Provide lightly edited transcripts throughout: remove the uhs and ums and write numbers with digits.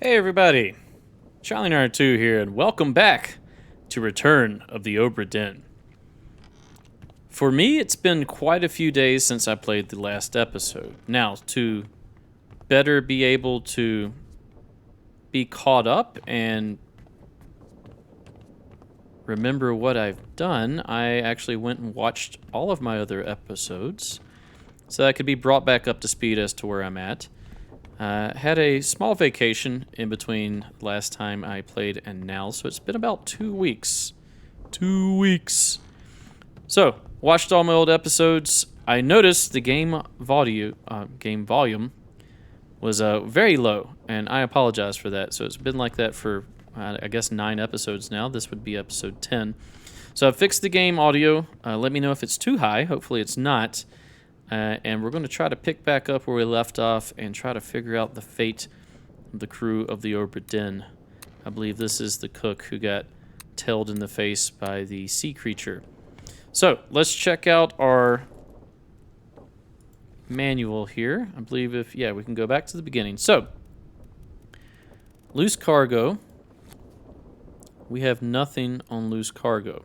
Hey everybody, Charlie Nard 2 here, and welcome back to Return of the Obra Dinn. For me, it's been quite a few days since I played the last episode. Now, to better be able to be caught up and remember what I've done, I actually went and watched all of my other episodes so I could be brought back up to speed as to where I'm at. Had a small vacation in between last time I played and now, so it's been about 2 weeks. 2 weeks. So, watched all my old episodes. I noticed the game volume was very low, and I apologize for that. So it's been like that for, I guess, 9 episodes now. This would be episode 10. So I fixed the game audio. Let me know if it's too high. Hopefully it's not. And we're going to try to pick back up where we left off and try to figure out the fate of the crew of the Obra Dinn. I believe this is the cook who got tailed in the face by the sea creature. So, let's check out our manual here. I believe we can go back to the beginning. So, loose cargo. We have nothing on loose cargo.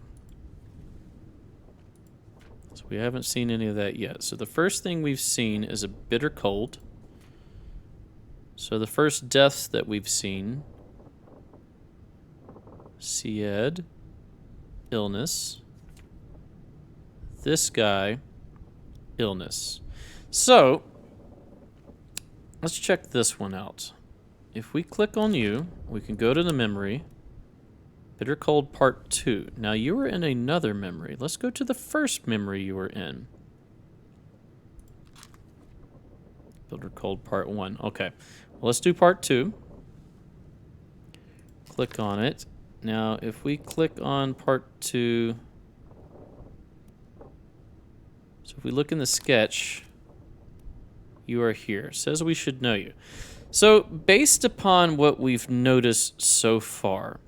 We haven't seen any of that yet. So the first thing we've seen is a bitter cold. So the first deaths that we've seen: Syed, illness. This guy, illness. So let's check this one out. If we click on you, we can go to the memory. Bitter Cold Part 2. Now, you were in another memory. Let's go to the first memory you were in. Bitter Cold Part 1. Okay. Well, let's do Part 2. Click on it. Now, if we click on Part 2... So if we look in the sketch, you are here. It says we should know you. So, based upon what we've noticed so far,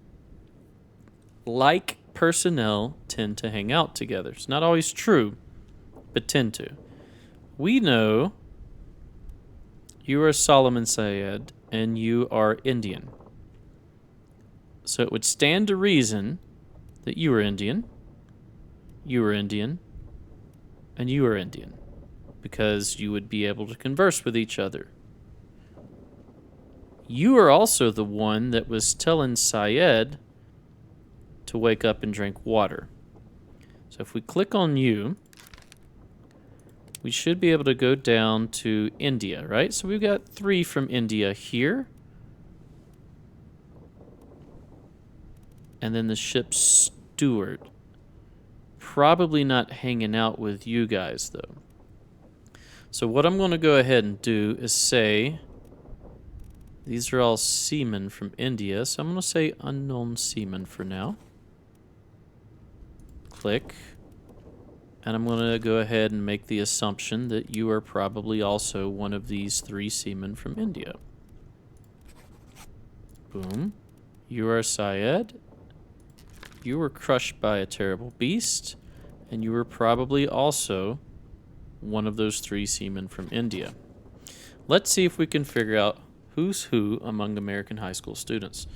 like personnel tend to hang out together. It's not always true, but tend to. We know you are Solomon Syed and you are Indian. So it would stand to reason that you were Indian, you were Indian, and you were Indian, because you would be able to converse with each other. You are also the one that was telling Syed to wake up and drink water. So if we click on you, we should be able to go down to India, right? So we've got 3 from India here. And then the ship's steward. Probably not hanging out with you guys, though. So what I'm going to go ahead and do is say, these are all seamen from India, so I'm going to say unknown seamen for now. Click, and I'm going to go ahead and make the assumption that you are probably also one of these 3 seamen from India. Boom. You are Syed. You were crushed by a terrible beast, and you were probably also one of those 3 seamen from India. Let's see if we can figure out who's who among American high school students.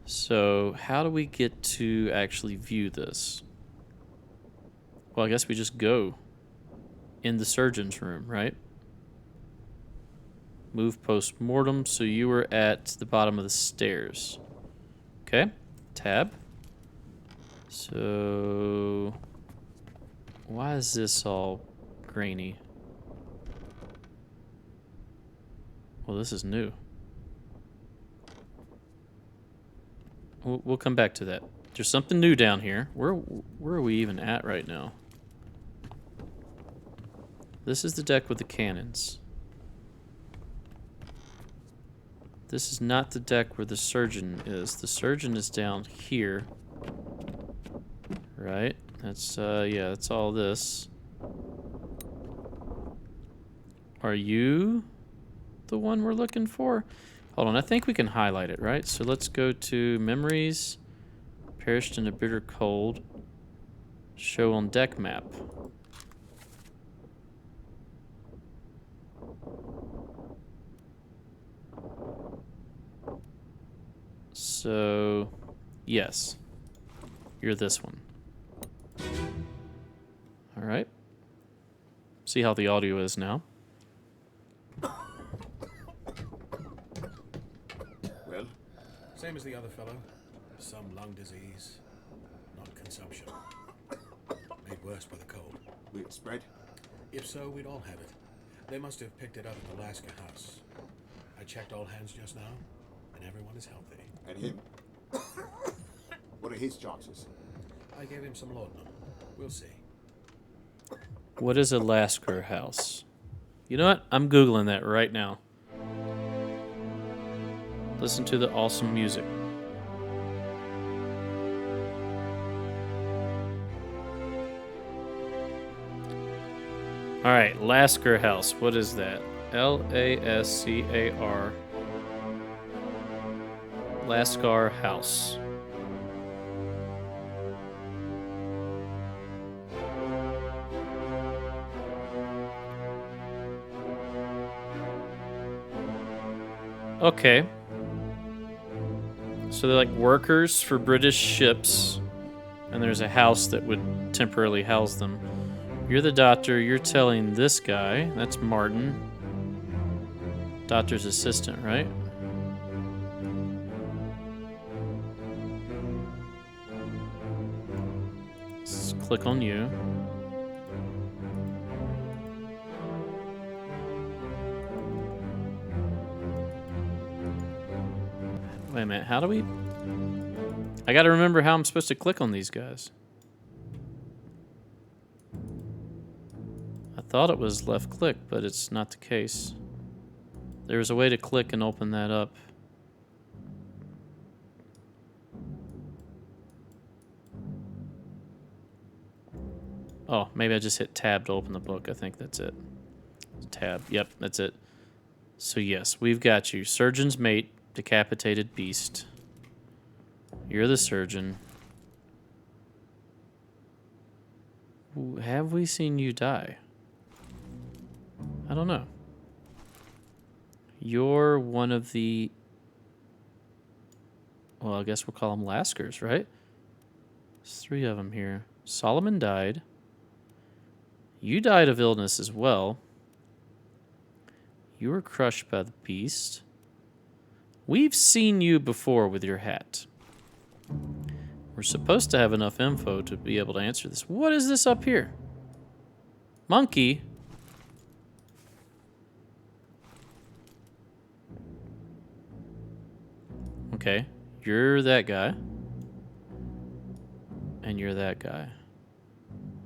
So, how do we get to actually view this? Well, I guess we just go in the surgeon's room, right? Move post-mortem, so you were at the bottom of the stairs. Okay, tab. So, why is this all grainy? Well, this is new. We'll come back to that. There's something new down here. Where are we even at right now? This is the deck with the cannons. This is not the deck where the surgeon is. The surgeon is down here. Right? That's, yeah, that's all this. Are you the one we're looking for? Hold on, I think we can highlight it, right? So let's go to Memories, Perished in a Bitter Cold, Show on Deck Map. So, yes. You're this one. Alright. See how the audio is now. Well? Same as the other fellow. Some lung disease, not consumption. Made worse by the cold. Will it spread? If so, we'd all have it. They must have picked it up at the Lastar house. I checked all hands just now, and everyone is healthy. And him? What are his chances? I gave him some laudanum. We'll see. What is a Lascar house? You know what? I'm Googling that right now. Listen to the awesome music. Alright, Lascar house. What is that? Lascar. Lascar house. Okay. So they're like workers for British ships, and there's a house that would temporarily house them. You're the doctor, you're telling this guy, that's Martin, doctor's assistant, right? Let's click on you. Wait a minute, how do we... I gotta remember how I'm supposed to click on these guys. I thought it was left click, but it's not the case. There's a way to click and open that up. Oh, maybe I just hit tab to open the book. I think that's it. Tab. Yep, that's it. So yes, we've got you. Surgeon's mate, decapitated beast. You're the surgeon. Have we seen you die? I don't know. You're one of the... Well, I guess we'll call them Lascars, right? There's 3 of them here. Solomon died. You died of illness as well. You were crushed by the beast. We've seen you before with your hat. We're supposed to have enough info to be able to answer this. What is this up here? Monkey? Okay, you're that guy. And you're that guy.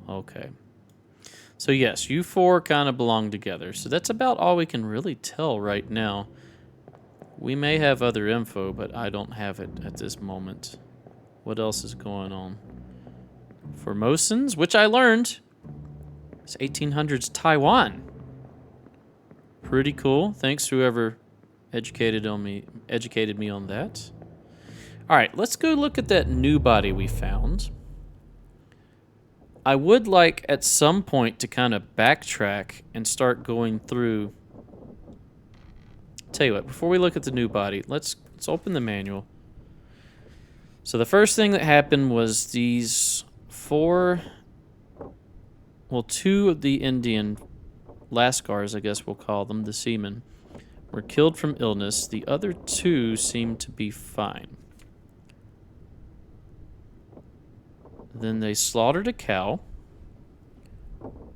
Okay. So yes, you 4 kind of belong together. So that's about all we can really tell right now. We may have other info, but I don't have it at this moment. What else is going on? Formosans, which I learned. It's 1800s Taiwan. Pretty cool. Thanks whoever educated me on that. All right, let's go look at that new body we found. I would like at some point to kind of backtrack and start going through. Tell you what, before we look at the new body, let's open the manual. So the first thing that happened was these 4, well, 2 of the Indian Lascars, I guess we'll call them, the seamen, were killed from illness. The other 2 seem to be fine. Then they slaughtered a cow.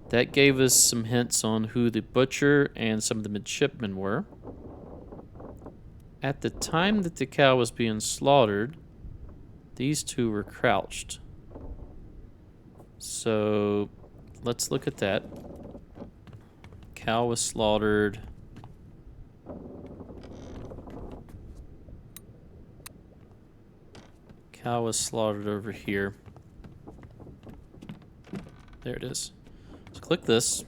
That gave us some hints on who the butcher and some of the midshipmen were. At the time that the cow was being slaughtered, these 2 were crouched. So let's look at that. Cow was slaughtered. Cow was slaughtered over here. There it is. So click this.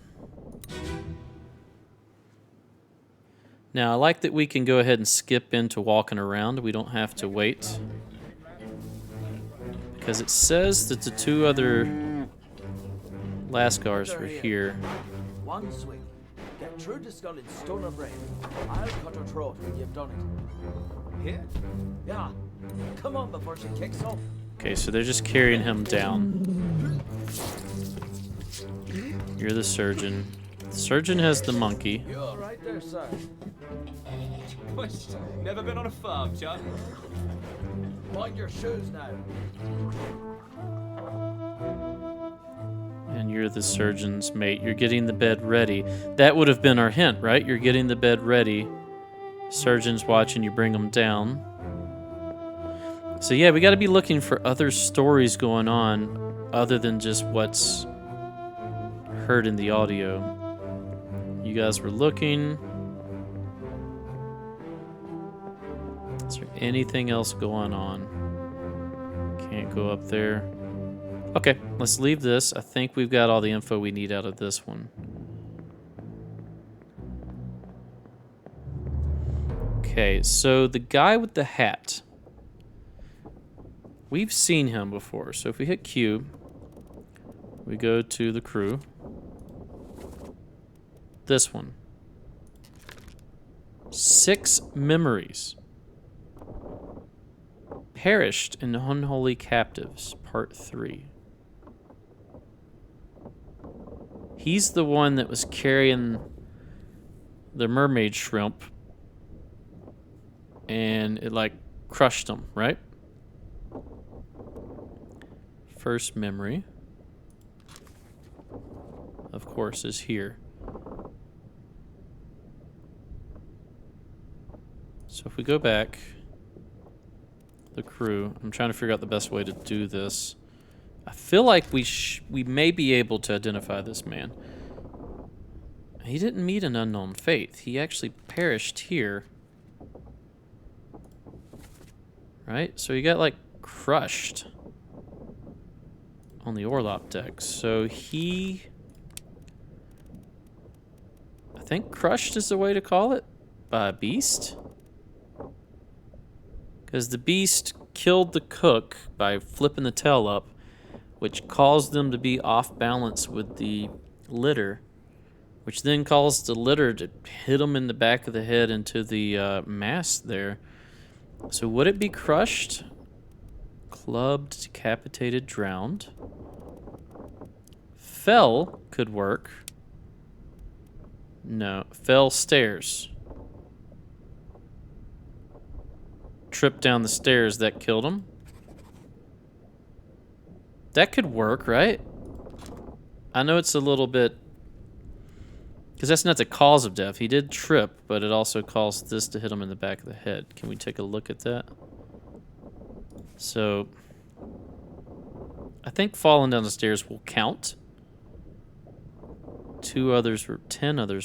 Now I like that we can go ahead and skip into walking around. We don't have to wait. Because it says that the 2 other Lascars were here. One swing. Get through the skull in stone or brain. I'll cut her throat when you've done it. Here? Yeah, Come on before she kicks off. Okay, so they're just carrying him down. You're the surgeon. The surgeon has the monkey. You all right there, sir? Never been on a farm, John. Mind your shoes now. And you're the surgeon's mate. You're getting the bed ready. That would have been our hint, right? You're getting the bed ready. Surgeon's watching you bring them down. So yeah, we got to be looking for other stories going on other than just what's heard in the audio. You guys were looking. Is there anything else going on? Can't go up there. Okay, let's leave this. I think we've got all the info we need out of this one. Okay, so the guy with the hat. We've seen him before. So if we hit Q, we go to the crew. This one. 6 memories. Perished in Unholy Captives, Part 3. He's the one that was carrying the mermaid shrimp, and it like crushed him, right? First memory, of course, is here. So if we go back, the crew, I'm trying to figure out the best way to do this. I feel like we may be able to identify this man. He didn't meet an unknown fate. He actually perished here. Right? So he got like crushed on the Orlop deck. So he... I think crushed is the way to call it. By a beast? Because the beast killed the cook by flipping the tail up, which caused them to be off balance with the litter, which then caused the litter to hit them in the back of the head into the mast there. So would it be crushed, clubbed, decapitated, drowned? Fell could work. No, fell stairs. Tripped down the stairs, that killed him. That could work, right? I know it's a little bit... Because that's not the cause of death. He did trip, but it also caused this to hit him in the back of the head. Can we take a look at that? So... I think falling down the stairs will count. 10 others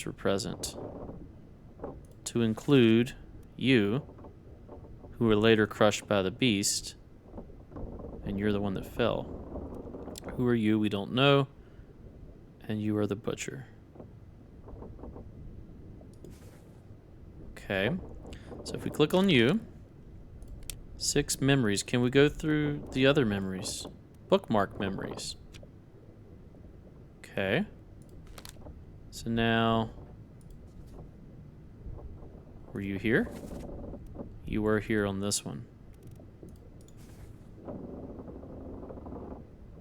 were present. To include you, who were later crushed by the beast, and you're the one that fell. Who are you? We don't know. And you are the butcher. Okay. So if we click on you, 6 memories. Can we go through the other memories? Bookmark memories. Okay. So now, were you here? You were here on this one.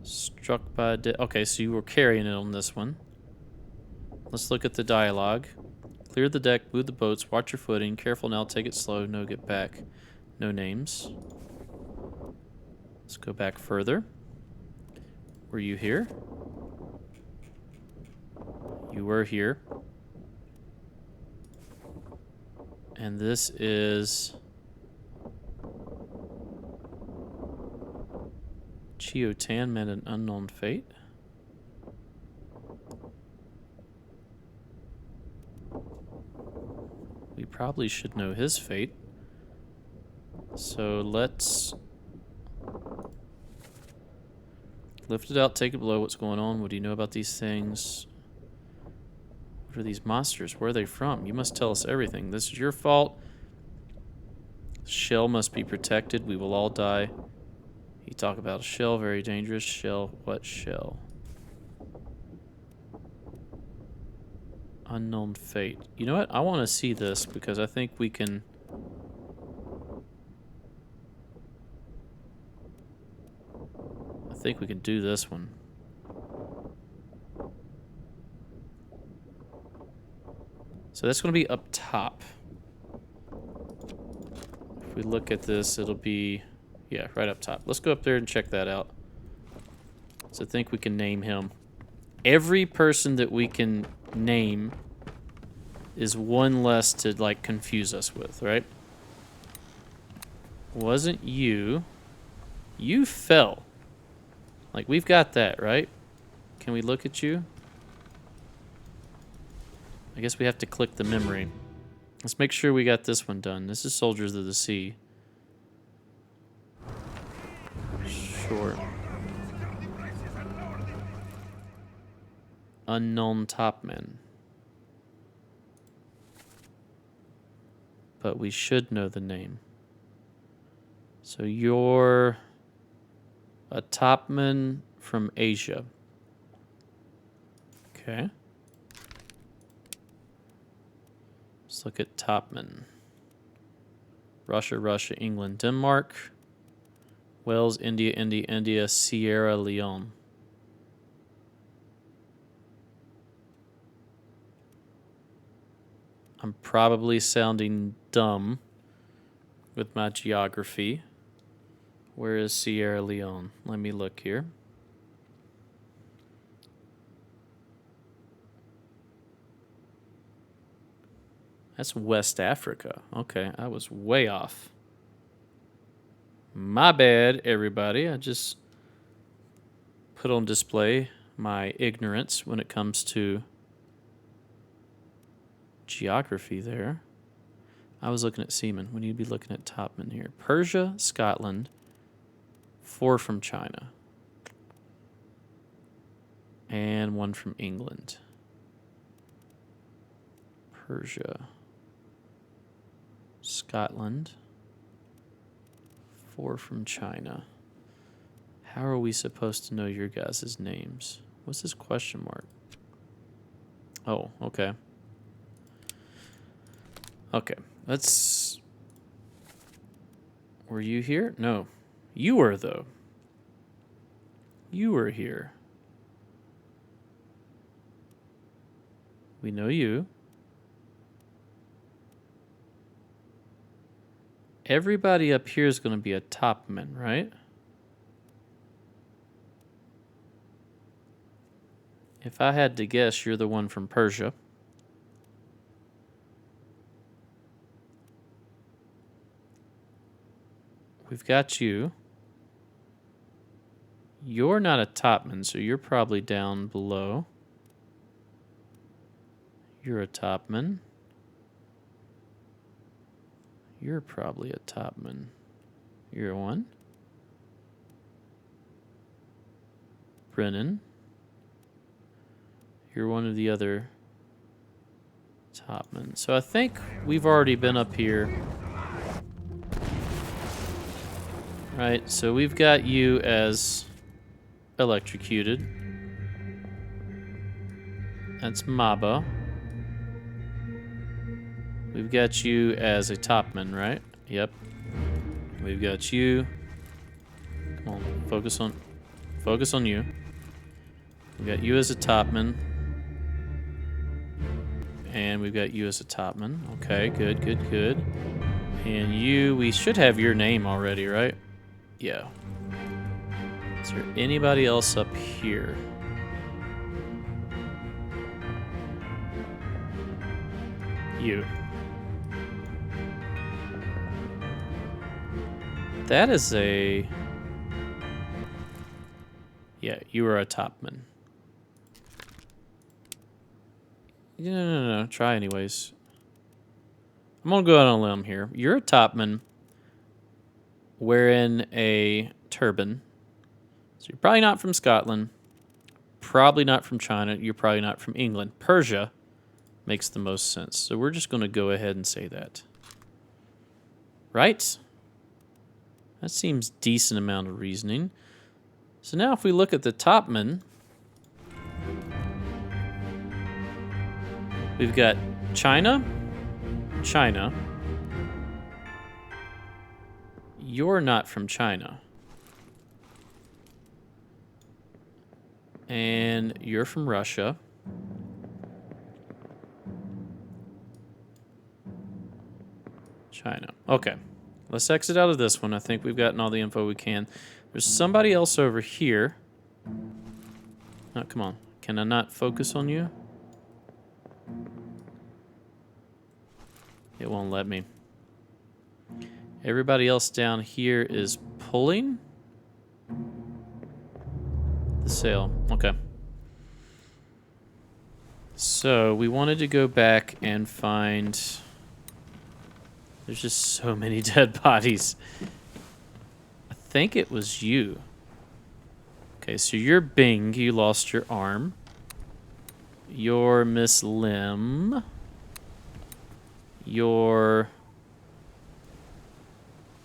Struck by okay, so you were carrying it on this one. Let's look at the dialogue. Clear the deck, move the boats, watch your footing. Careful now, take it slow, no get back. No names. Let's go back further. Were you here? You were here. And this is... Chiotan met an unknown fate. We probably should know his fate. So let's lift it out, take it below. What's going on? What do you know about these things? What are these monsters? Where are they from? You must tell us everything. This is your fault. Shell must be protected. We will all die. You talk about a shell, very dangerous. Shell, what shell? Unknown fate. You know what? I want to see this because I think we can think we can do this one. So that's going to be up top. If we look at this, it'll be, yeah, right up top. Let's go up there and check that out. So I think we can name him. Every person that we can name is one less to, like, confuse us with, right? Wasn't you. You fell. Like, we've got that, right? Can we look at you? I guess we have to click the memory. Let's make sure we got this one done. This is Soldiers of the Sea. Sure. Unknown topmen. But we should know the name. So you're a topman from Asia. Okay. Let's look at topman. Russia, Russia, England, Denmark. Wales, India, India, India, Sierra Leone. I'm probably sounding dumb with my geography. Where is Sierra Leone? Let me look here. That's West Africa. Okay, I was way off. My bad, everybody. I just put on display my ignorance when it comes to geography there. I was looking at seamen. We need to be looking at topmen here. Persia, Scotland, 4 from China, and 1 from England. Persia, Scotland, 4 from China. How are we supposed to know your guys' names? What's this question mark? Oh, okay. Okay, let's... Were you here? No. You were, though. You were here. We know you. Everybody up here is going to be a topman, right? If I had to guess, you're the one from Persia. We've got you. You're not a topman, so you're probably down below. You're a topman. You're probably a topman. You're one. Brennan. You're one of the other topmen. So I think we've already been up here. Right, so we've got you as electrocuted. That's Maba. We've got you as a topman, right? Yep. We've got you. Come on, focus on you. We've got you as a topman. And we've got you as a topman. Okay, good, good, good. And you, we should have your name already, right? Yeah. Is there anybody else up here? You. That is a... Yeah, you are a topman. No. Try anyways. I'm gonna go out on a limb here. You're a topman wearing a turban. So you're probably not from Scotland. Probably not from China. You're probably not from England. Persia makes the most sense. So we're just going to go ahead and say that. Right? That seems decent amount of reasoning. So now if we look at the topman, we've got China. China. You're not from China. And you're from Russia. China. Okay. Let's exit out of this one. I think we've gotten all the info we can. There's somebody else over here. Oh, come on. Can I not focus on you? It won't let me. Everybody else down here is pulling the sail. Okay. So we wanted to go back and find... There's just so many dead bodies. I think it was you. Okay, so you're Bing. You lost your arm. You're Miss Lim. You're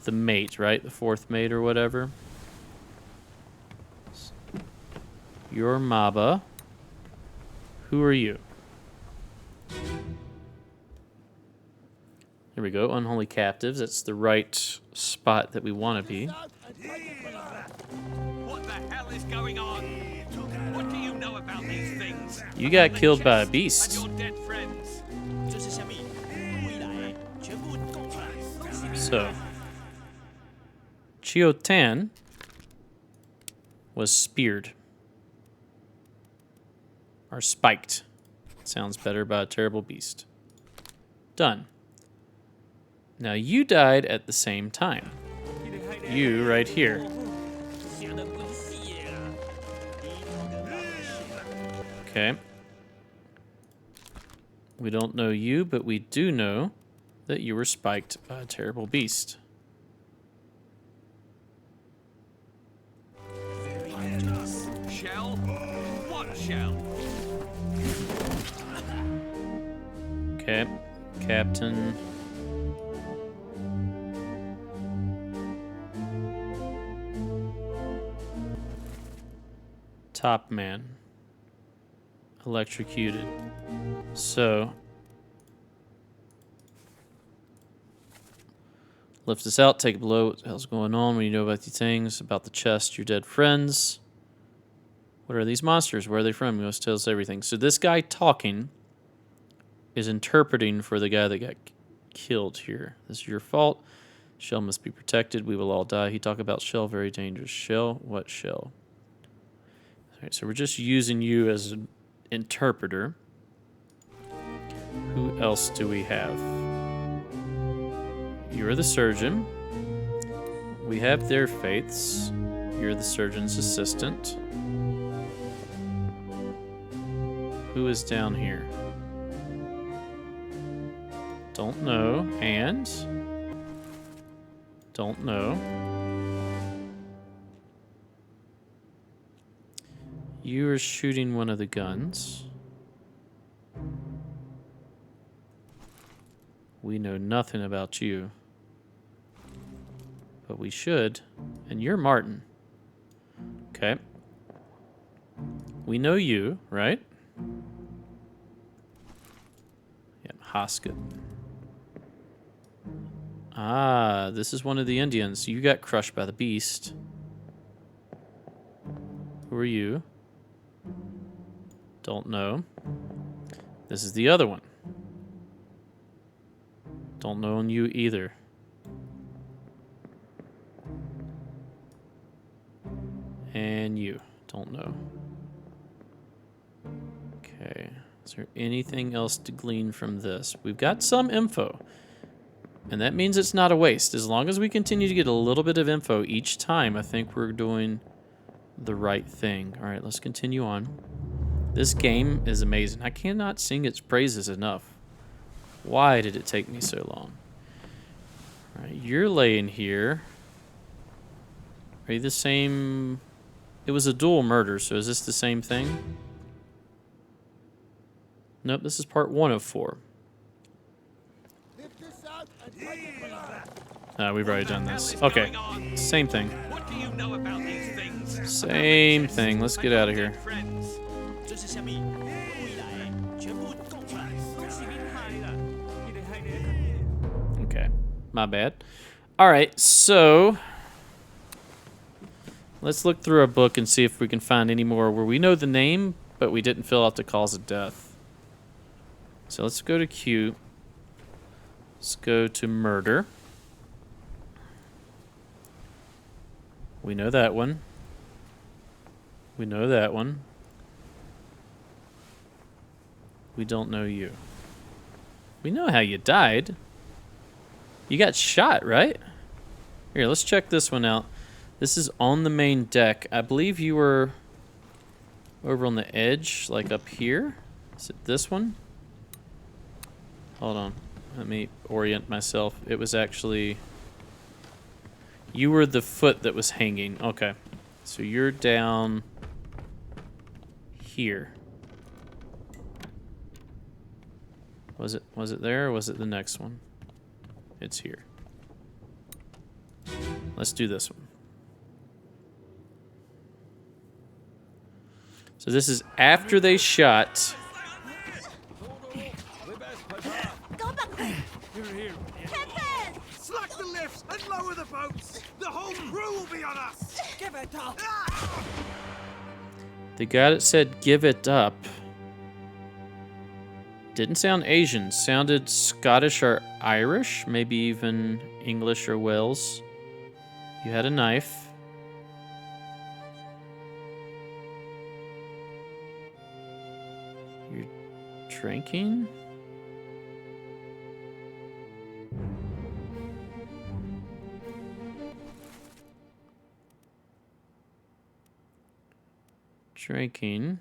the mate, right? The fourth mate or whatever. You're Maba. Who are you? There we go. Unholy captives. That's the right spot that we want to be. What the hell is going on? What do you know about these things? You got killed by a beast. And your dead friends. So, Chio Tan was speared. Or spiked. Sounds better, by a terrible beast. Done. Now you died at the same time. You right here. Okay. We don't know you, but we do know that you were spiked by a terrible beast. Shell? What shell? Okay. Captain. Top man. Electrocuted. So. Lift us out, take a blow. What the hell's going on? What do you know about these things? About the chest, your dead friends. What are these monsters? Where are they from? You must tell us everything. So this guy talking is interpreting for the guy that got killed here. This is your fault. Shell must be protected. We will all die. He talked about Shell, very dangerous. Shell? What Shell? All right, so we're just using you as an interpreter. Who else do we have? You're the surgeon. We have their faiths. You're the surgeon's assistant. Who is down here? Don't know. And? Don't know. You are shooting one of the guns. We know nothing about you. But we should. And you're Martin. Okay. We know you, right? Yeah, Hoskett. Ah, this is one of the Indians. You got crushed by the beast. Who are you? Don't know. This is the other one. Don't know you either. And you. Don't know. Okay. Is there anything else to glean from this? We've got some info. And that means it's not a waste. As long as we continue to get a little bit of info each time, I think we're doing the right thing. All right, let's continue on. This game is amazing. I cannot sing its praises enough. Why did it take me so long? All right, you're laying here. Are you the same? It was a dual murder, so is this the same thing? Nope, this is part 1 of 4. We've already done this. Okay, same thing. What do you know about these things? Same thing. Let's get out of here. Okay, my bad. All right, so Let's look through our book and see if we can find any more where we know the name, but we didn't fill out the cause of death. So let's go to Q. Let's go to murder. We know that one. We know that one. We don't know you. We know how you died. You got shot, right? Here, let's check this one out. This is on the main deck. I believe you were over on the edge, like up here. Is it this one? Hold on. Let me orient myself. It was actually... You were the foot that was hanging. Okay. So you're down here. Was it there or was it the next one? It's here. Let's do this one. So this is after they shot. Go back there! Here. Pepe! Slack the lifts and lower the boats. The whole crew will be on us. Give it up! The guy that said give it up didn't sound Asian. Sounded Scottish or Irish. Maybe even English or Wales. You had a knife. You're drinking? Drinking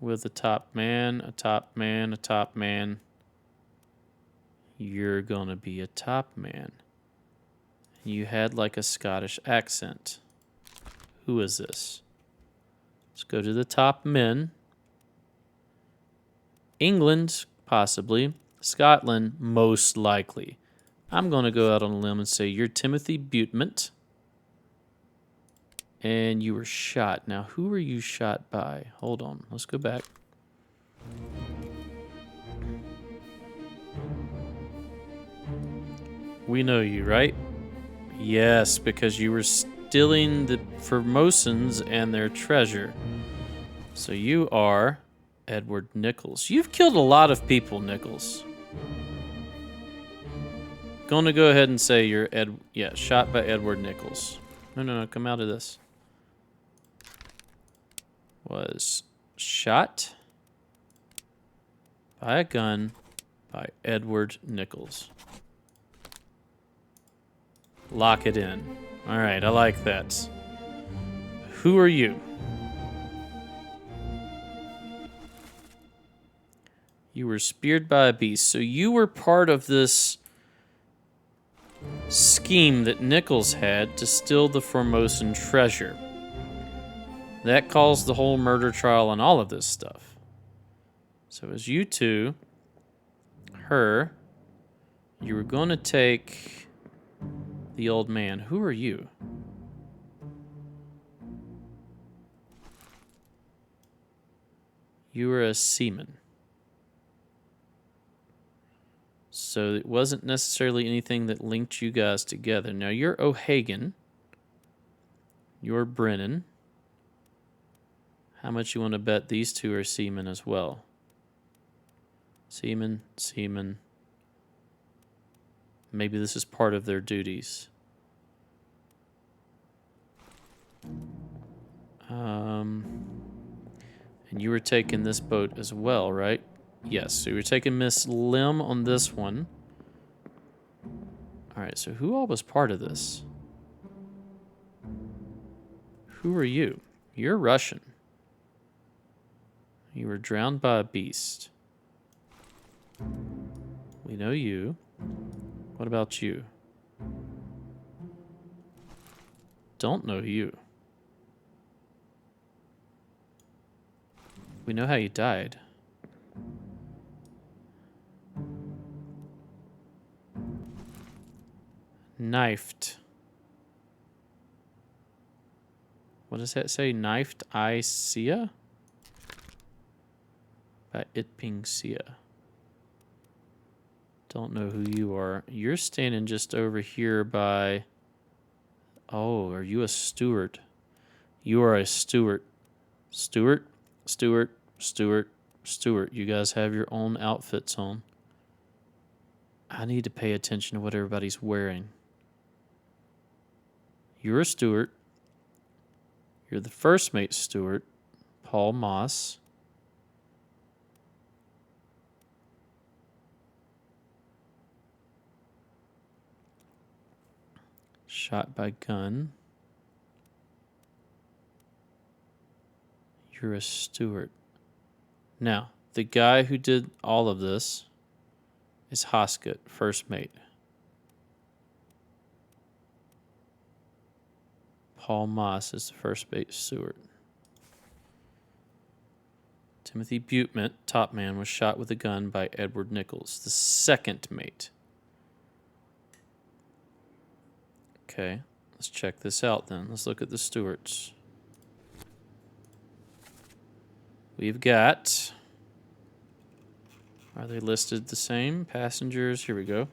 with a top man, a top man, a top man. You're gonna be a top man. You had like a Scottish accent. Who is this? Let's go to the top men. England, possibly. Scotland, most likely. I'm gonna go out on a limb and say you're Timothy Butement. And you were shot. Now, who were you shot by? Hold on. Let's go back. We know you, right? Yes, because you were stealing the Formosans and their treasure. So you are Edward Nichols. You've killed a lot of people, Nichols. Gonna go ahead and say you're shot by Edward Nichols. No, come out of this. Was shot by a gun by Edward Nichols. Lock it in. All right, I like that. Who are you? You were speared by a beast. So you were part of this scheme that Nichols had to steal the Formosan treasure. That caused the whole murder trial and all of this stuff. So it was you two, her, you were going to take the old man. Who are you? You were a seaman. So it wasn't necessarily anything that linked you guys together. Now you're O'Hagan. You're Brennan. How much you want to bet these two are seamen as well? Seamen. Maybe this is part of their duties. And you were taking this boat as well, right? Yes, so you were taking Miss Lim on this one. All right, so who all was part of this? Who are you? You're Russian. You were drowned by a beast. We know you. What about you? Don't know you. We know how you died. Knifed. What does that say? Knifed I Sia? By Itping Sia. Don't know who you are. You're standing just over here by Oh, are you a steward? You are a steward. Steward, steward, steward, steward. You guys have your own outfits on. I need to pay attention to what everybody's wearing. You're a steward. You're the first mate steward, Paul Moss. Shot by gun. You're a steward. Now, the guy who did all of this is Hoskett, first mate. Paul Moss is the first mate steward. Timothy Buteman, top man, was shot with a gun by Edward Nichols, the second mate. Okay, let's check this out then. Let's look at the stewards. We've got... Are they listed the same? Passengers, here we go.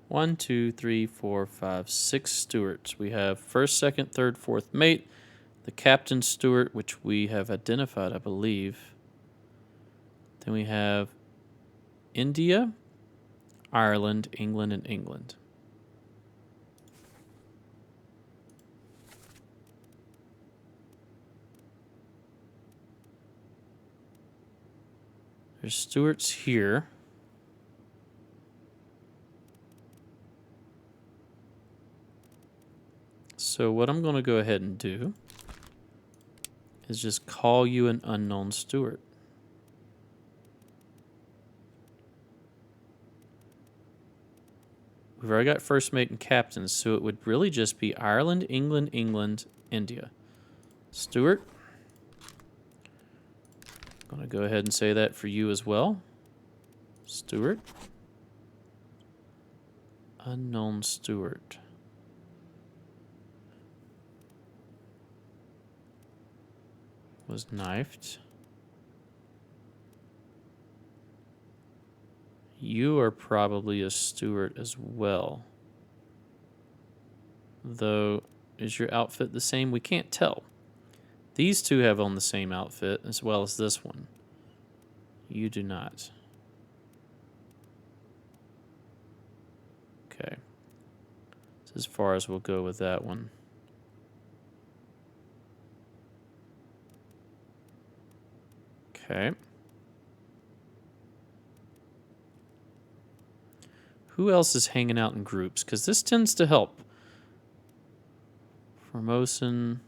1, 2, 3, 4, 5, 6 stewards. We have first, second, third, fourth mate. The captain steward, which we have identified, I believe. Then we have India, Ireland, England, and England. There's stewards here. So what I'm going to go ahead and do is just call you an unknown steward. We've already got first mate and captains, so it would really just be Ireland, England, England, India. Steward. I'm going to go ahead and say that for you as well. Steward. Unknown steward. Was knifed. You are probably a steward as well. Though, is your outfit the same? We can't tell. These two have on the same outfit as well as this one. You do not. Okay. That's as far as we'll go with that one. Okay. Who else is hanging out in groups? Because this tends to help. Formosan,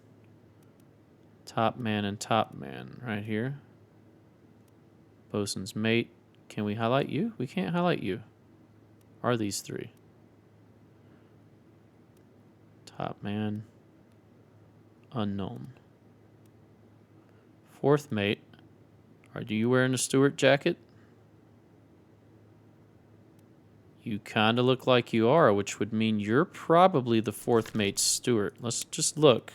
top man, and top man right here. Bosun's mate. Can we highlight you? We can't highlight you. Are these three? Top man. Unknown. Fourth mate. Are you wearing a steward jacket? You kind of look like you are, which would mean you're probably the fourth mate's steward. Let's just look.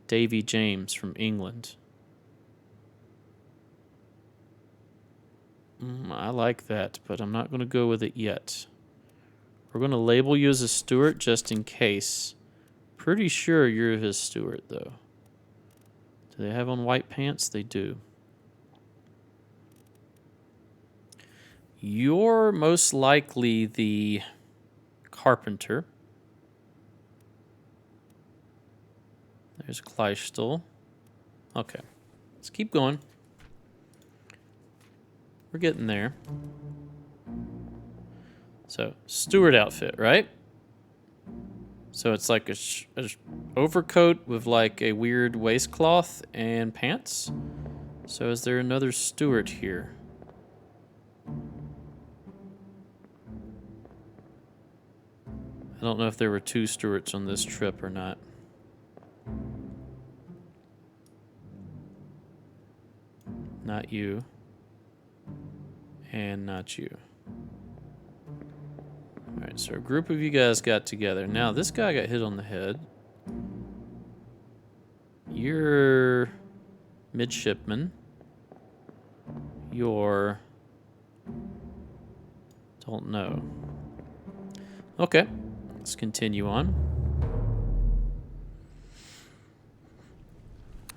Davy James from England. I like that, but I'm not going to go with it yet. We're going to label you as a steward just in case. Pretty sure you're his steward, though. Do they have on white pants? They do. You're most likely the carpenter. There's Kleistel. Okay. Let's keep going. We're getting there. So, steward outfit, right? So it's like a overcoat with like a weird waistcloth and pants. So is there another steward here? I don't know if there were two stewards on this trip or not. Not you. And not you. Alright, so a group of you guys got together. Now, this guy got hit on the head. You're midshipman. You're... don't know. Okay. Let's continue on.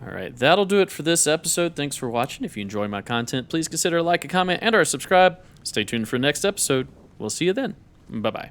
All right, that'll do it for this episode. Thanks for watching. If you enjoy my content, please consider a like, a comment, and or subscribe. Stay tuned for the next episode. We'll see you then. Bye-bye.